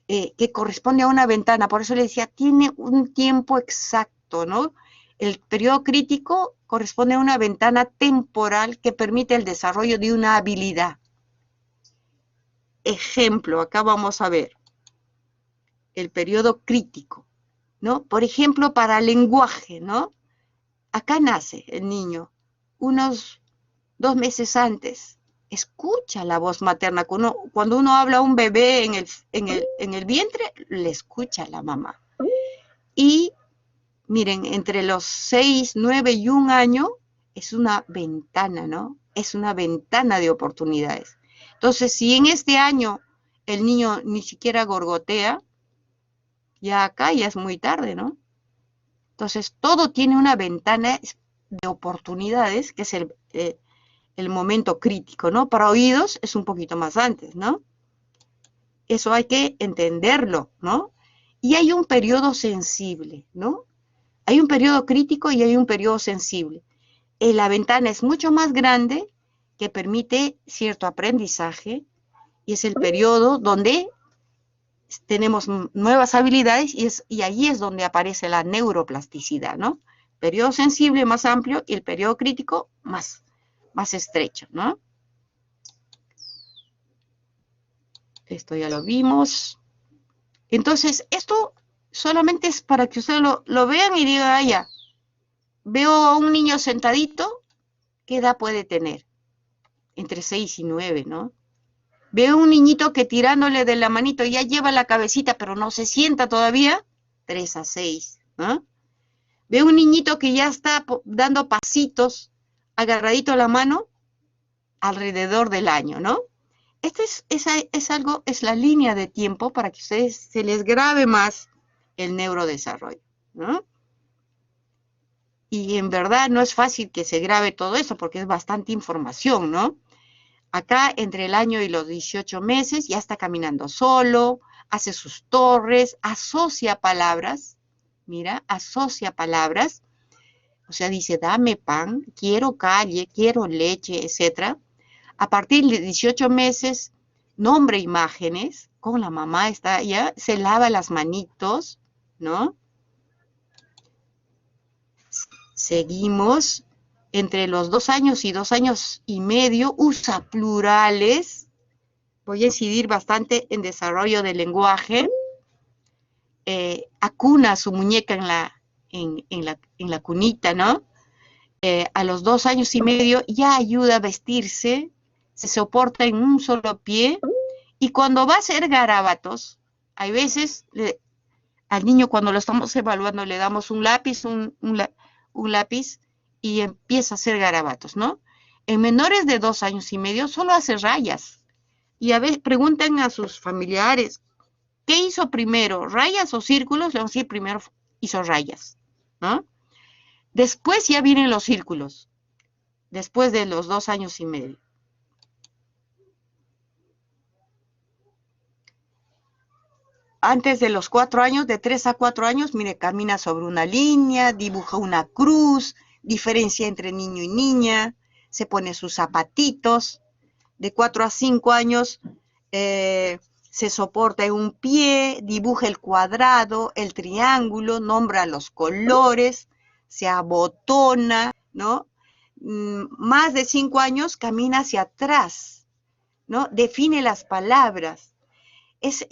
[SPEAKER 1] que corresponde a una ventana, por eso le decía, tiene un tiempo exacto, ¿no? El periodo crítico corresponde a una ventana temporal que permite el desarrollo de una habilidad. Ejemplo, acá vamos a ver el periodo crítico, ¿no? Por ejemplo, para el lenguaje, ¿no? Acá nace el niño, unos 2 meses antes, escucha la voz materna. Cuando uno habla a un bebé en el vientre, le escucha a la mamá. Y miren, entre los 6, 9 y 1 año, es una ventana, ¿no? Es una ventana de oportunidades. Entonces, si en este año el niño ni siquiera gorgotea, ya acá ya es muy tarde, ¿no? Entonces, todo tiene una ventana de oportunidades, que es el momento crítico, ¿no? Para oídos es un poquito más antes, ¿no? Eso hay que entenderlo, ¿no? Y hay un periodo sensible, ¿no? Hay un periodo crítico y hay un periodo sensible. La ventana es mucho más grande, que permite cierto aprendizaje, y es el periodo donde tenemos nuevas habilidades, y ahí es donde aparece la neuroplasticidad, ¿no? Periodo sensible más amplio y el periodo crítico más estrecho, ¿no? Esto ya lo vimos. Entonces, esto solamente es para que ustedes lo vean y digan, ah, ya, veo a un niño sentadito, ¿qué edad puede tener? Entre 6 y 9, ¿no? Veo un niñito que tirándole de la manito ya lleva la cabecita, pero no se sienta todavía, 3 a 6, ¿no? Veo un niñito que ya está dando pasitos, agarradito a la mano, alrededor del año, ¿no? Es la línea de tiempo para que ustedes se les grabe más el neurodesarrollo, ¿no? Y en verdad no es fácil que se grabe todo eso porque es bastante información, ¿no? Acá entre el año y los 18 meses ya está caminando solo, hace sus torres, asocia palabras, mira, asocia palabras, o sea, dice, dame pan, quiero calle, quiero leche, etc. A partir de 18 meses, nombra imágenes, con la mamá está ya, se lava las manitos, ¿no? Seguimos, entre los 2 años y 2 años y medio, usa plurales. Voy a incidir bastante en desarrollo del lenguaje. Acuna a su muñeca en la cunita, ¿no? A los 2 años y medio ya ayuda a vestirse, se soporta en un solo pie, y cuando va a hacer garabatos, hay veces al niño cuando lo estamos evaluando le damos un lápiz, un lápiz y empieza a hacer garabatos, ¿no? En menores de 2 años y medio solo hace rayas. Y a veces preguntan a sus familiares, ¿qué hizo primero, rayas o círculos? Le vamos a decir, primero hizo rayas, ¿no? Después ya vienen los círculos, después de los 2 años y medio. Antes de los 4 años, de 3 a 4 años, mire, camina sobre una línea, dibuja una cruz, diferencia entre niño y niña, se pone sus zapatitos. De 4 a 5 años, se soporta en un pie, dibuja el cuadrado, el triángulo, nombra los colores, se abotona, ¿no? Más de 5 años camina hacia atrás, ¿no? Define las palabras. Es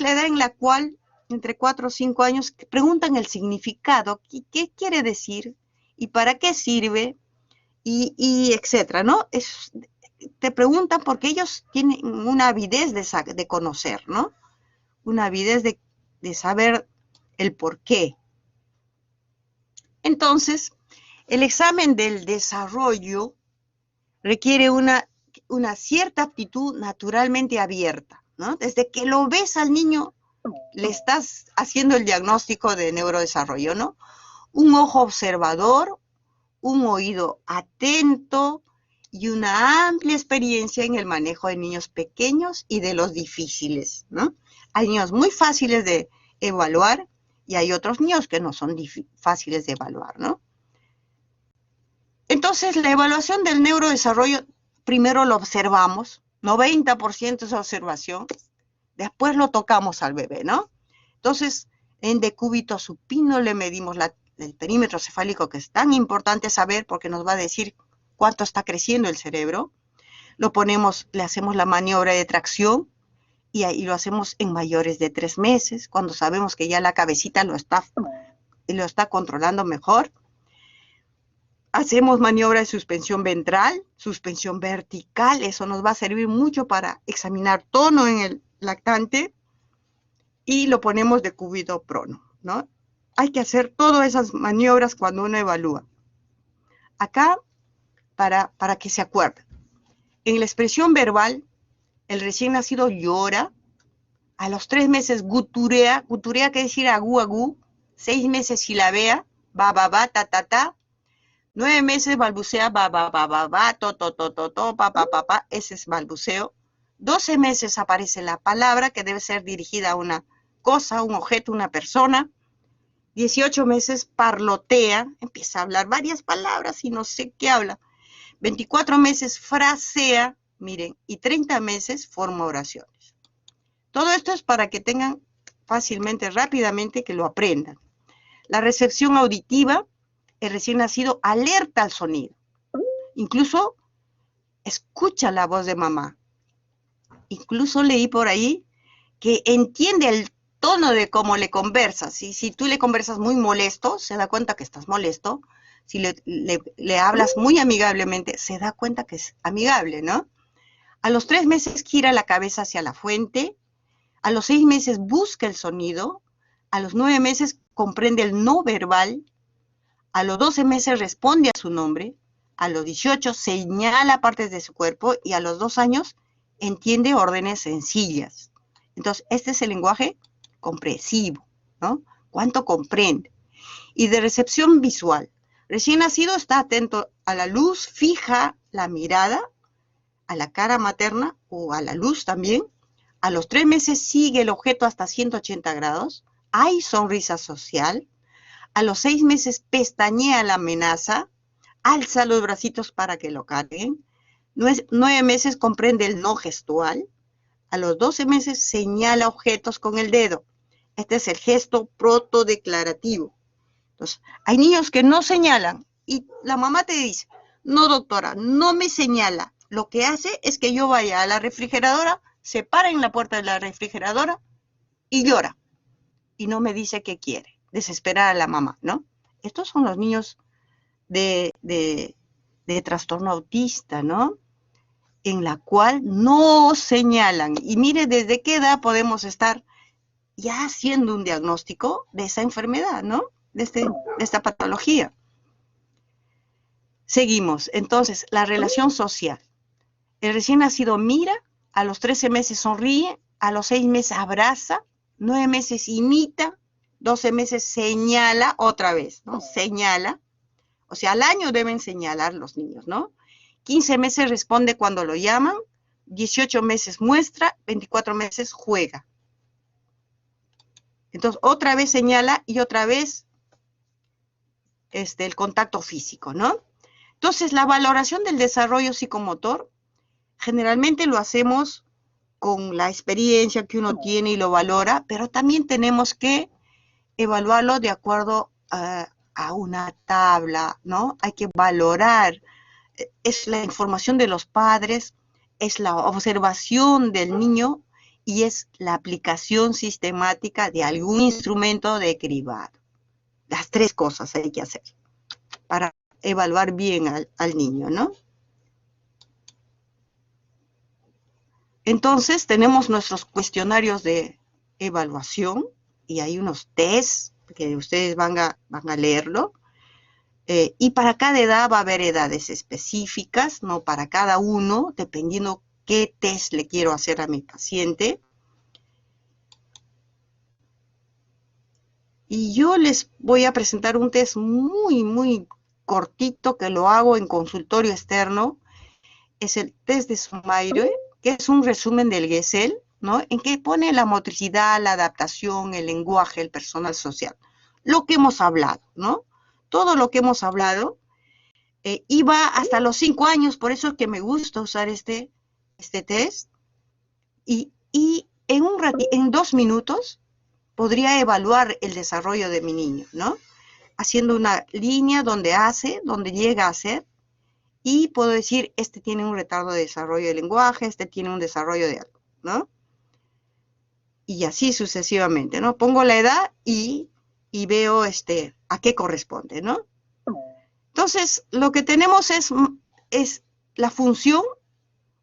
[SPEAKER 1] la edad en la cual, entre 4 o 5 años, preguntan el significado, qué quiere decir y para qué sirve, y etcétera, ¿no? Te preguntan porque ellos tienen una avidez de conocer, ¿no? Una avidez de saber el por qué. Entonces, el examen del desarrollo requiere una cierta aptitud naturalmente abierta, ¿no? Desde que lo ves al niño, le estás haciendo el diagnóstico de neurodesarrollo, ¿no? Un ojo observador, un oído atento y una amplia experiencia en el manejo de niños pequeños y de los difíciles, ¿no? Hay niños muy fáciles de evaluar y hay otros niños que no son fáciles de evaluar, ¿no? Entonces, la evaluación del neurodesarrollo, primero lo observamos, 90% es observación, después lo tocamos al bebé, ¿no? Entonces, en decúbito supino le medimos el perímetro cefálico, que es tan importante saber porque nos va a decir cuánto está creciendo el cerebro. Lo ponemos, le hacemos la maniobra de tracción y ahí lo hacemos en mayores de 3 meses, cuando sabemos que ya la cabecita lo está controlando mejor. Hacemos maniobra de suspensión ventral, suspensión vertical, eso nos va a servir mucho para examinar tono en el lactante, y lo ponemos de cúbito prono, ¿no? Hay que hacer todas esas maniobras cuando uno evalúa. Acá, para que se acuerden, en la expresión verbal, el recién nacido llora, a los 3 meses guturea quiere decir agú, agú, 6 meses silabea, ba, ba, ba, ta, ta, ta, 9 meses balbucea, ba, ba, ba, ba, ba, to, to, to, to, to, pa, pa, pa, pa, ese es balbuceo. 12 meses aparece la palabra que debe ser dirigida a una cosa, un objeto, una persona. 18 meses parlotea, empieza a hablar varias palabras y no sé qué habla. 24 meses frasea, miren, y 30 meses forma oraciones. Todo esto es para que tengan fácilmente, rápidamente, que lo aprendan. La recepción auditiva, el recién nacido alerta al sonido. Incluso escucha la voz de mamá. Incluso leí por ahí que entiende el tono de cómo le conversas. Si tú le conversas muy molesto, se da cuenta que estás molesto. Si le hablas muy amigablemente, se da cuenta que es amigable, ¿no? A los 3 meses gira la cabeza hacia la fuente. A los 6 meses busca el sonido. A los 9 meses comprende el no verbal. A los 12 meses responde a su nombre. A los 18 señala partes de su cuerpo y a los 2 años entiende órdenes sencillas. Entonces, este es el lenguaje comprensivo, ¿no? ¿Cuánto comprende? Y de recepción visual. Recién nacido está atento a la luz, fija la mirada a la cara materna o a la luz también. A los 3 meses sigue el objeto hasta 180 grados. Hay sonrisa social. A los 6 meses pestañea la amenaza. Alza los bracitos para que lo carguen. 9 meses comprende el no gestual. A los 12 meses señala objetos con el dedo. Este es el gesto protodeclarativo. Entonces, hay niños que no señalan y la mamá te dice, no doctora, no me señala. Lo que hace es que yo vaya a la refrigeradora, se para en la puerta de la refrigeradora y llora. Y no me dice qué quiere. Desesperar a la mamá, ¿no? Estos son los niños de trastorno autista, ¿no? En la cual no señalan. Y mire desde qué edad podemos estar ya haciendo un diagnóstico de esa enfermedad, ¿no? De esta patología. Seguimos. Entonces, la relación social. El recién nacido mira, a los 13 meses sonríe, a los 6 meses abraza, 9 meses imita, 12 meses señala otra vez, ¿no? Señala. O sea, al año deben señalar los niños, ¿no? 15 meses responde cuando lo llaman, 18 meses muestra, 24 meses juega. Entonces, otra vez señala y otra vez el contacto físico, ¿no? Entonces, la valoración del desarrollo psicomotor generalmente lo hacemos con la experiencia que uno tiene y lo valora, pero también tenemos que evaluarlo de acuerdo a una tabla, ¿no? Hay que valorar, es la información de los padres, es la observación del niño y es la aplicación sistemática de algún instrumento de cribado. Las 3 cosas hay que hacer para evaluar bien al niño, ¿no? Entonces, tenemos nuestros cuestionarios de evaluación y hay unos test que ustedes van a leerlo. Y para cada edad va a haber edades específicas, ¿no? Para cada uno, dependiendo qué test le quiero hacer a mi paciente. Y yo les voy a presentar un test muy, muy cortito que lo hago en consultorio externo. Es el test de Sumaire, que es un resumen del Gesell, ¿no? En que pone la motricidad, la adaptación, el lenguaje, el personal social. Lo que hemos hablado, ¿no? Todo lo que hemos hablado. Y va hasta los 5 años, por eso es que me gusta usar este test. Y en 2 minutos podría evaluar el desarrollo de mi niño, ¿no? Haciendo una línea donde llega a hacer, y puedo decir, este tiene un retardo de desarrollo de lenguaje, este tiene un desarrollo de algo, ¿no? Y así sucesivamente, ¿no? Pongo la edad y veo a qué corresponde, ¿no? Entonces, lo que tenemos es la función,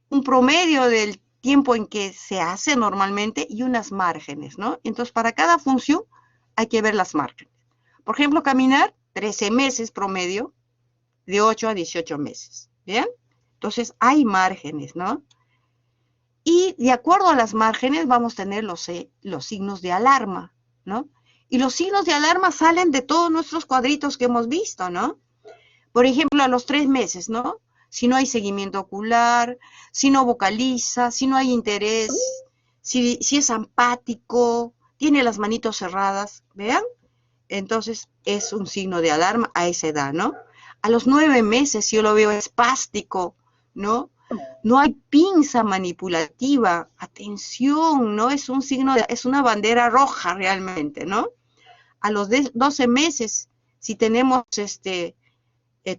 [SPEAKER 1] un promedio del tiempo en que se hace normalmente y unas márgenes, ¿no? Entonces, para cada función hay que ver las márgenes. Por ejemplo, caminar, 13 meses promedio, de 8 a 18 meses, ¿bien? Entonces, hay márgenes, ¿no? Y de acuerdo a las márgenes vamos a tener los signos de alarma, ¿no? Y los signos de alarma salen de todos nuestros cuadritos que hemos visto, ¿no? Por ejemplo, a los 3 meses, ¿no? Si no hay seguimiento ocular, si no vocaliza, si no hay interés, si es empático, tiene las manitos cerradas, ¿vean? Entonces es un signo de alarma a esa edad, ¿no? A los 9 meses, si yo lo veo espástico, ¿no? No hay pinza manipulativa, atención, ¿no? Es un signo, es una bandera roja realmente, ¿no? A los 12 meses, si tenemos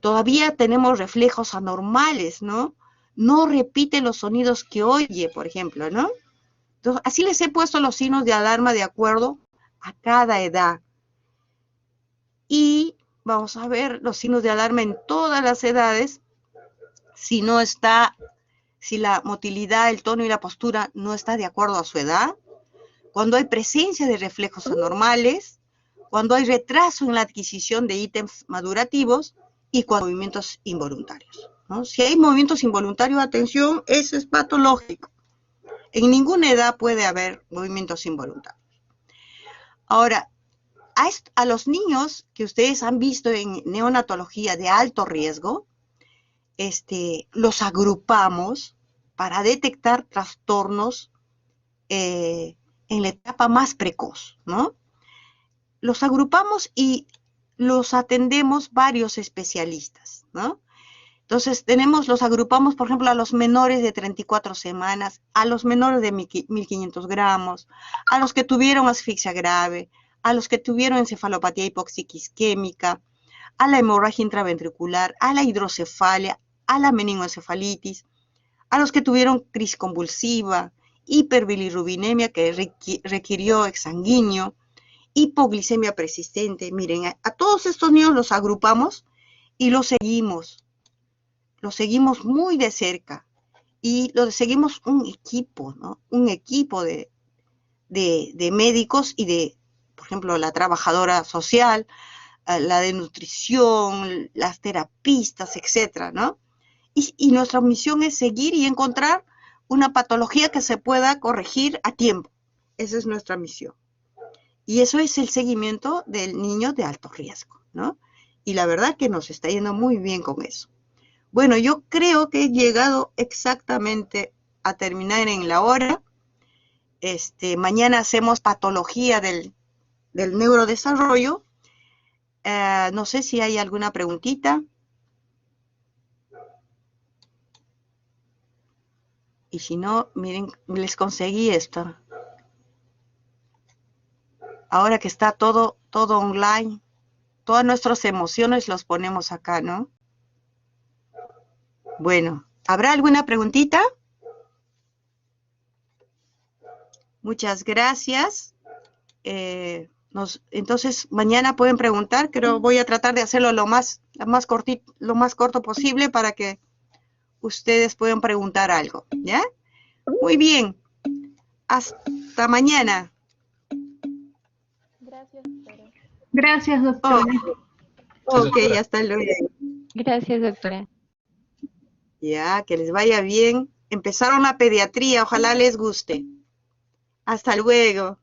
[SPEAKER 1] todavía tenemos reflejos anormales, ¿no? No repite los sonidos que oye, por ejemplo, ¿no? Entonces, así les he puesto los signos de alarma de acuerdo a cada edad. Y vamos a ver los signos de alarma en todas las edades. Si la motilidad, el tono y la postura no está de acuerdo a su edad, cuando hay presencia de reflejos anormales, cuando hay retraso en la adquisición de ítems madurativos, y cuando hay movimientos involuntarios, ¿no? Si hay movimientos involuntarios, atención, eso es patológico. En ninguna edad puede haber movimientos involuntarios. Ahora, a los niños que ustedes han visto en neonatología de alto riesgo, los agrupamos para detectar trastornos en la etapa más precoz, ¿no? Los agrupamos y los atendemos varios especialistas, ¿no? Entonces, los agrupamos, por ejemplo, a los menores de 34 semanas, a los menores de 1.500 gramos, a los que tuvieron asfixia grave, a los que tuvieron encefalopatía hipóxica isquémica, a la hemorragia intraventricular, a la hidrocefalia, a la meningoencefalitis, a los que tuvieron crisis convulsiva, hiperbilirrubinemia que requirió exsanguíneo, hipoglicemia persistente. Miren, a todos estos niños los agrupamos y los seguimos muy de cerca y los seguimos un equipo, ¿no? Un equipo de médicos y de, por ejemplo, la trabajadora social, la de nutrición, las terapistas, etcétera, ¿no? Y nuestra misión es seguir y encontrar una patología que se pueda corregir a tiempo. Esa es nuestra misión. Y eso es el seguimiento del niño de alto riesgo, ¿no? Y la verdad que nos está yendo muy bien con eso. Bueno, yo creo que he llegado exactamente a terminar en la hora. Mañana hacemos patología del neurodesarrollo. No sé si hay alguna preguntita. Y si no, miren, les conseguí esto. Ahora que está todo online, todas nuestras emociones los ponemos acá, ¿no? Bueno, ¿habrá alguna preguntita? Muchas gracias. Entonces, mañana pueden preguntar, pero voy a tratar de hacerlo lo más corto posible para que ustedes puedan preguntar algo, ¿ya? Muy bien. Hasta mañana.
[SPEAKER 3] Gracias, doctora.
[SPEAKER 4] Gracias, doctora.
[SPEAKER 1] Ok, hasta luego.
[SPEAKER 3] Gracias, doctora.
[SPEAKER 1] Ya, que les vaya bien. Empezaron la pediatría, ojalá les guste. Hasta luego.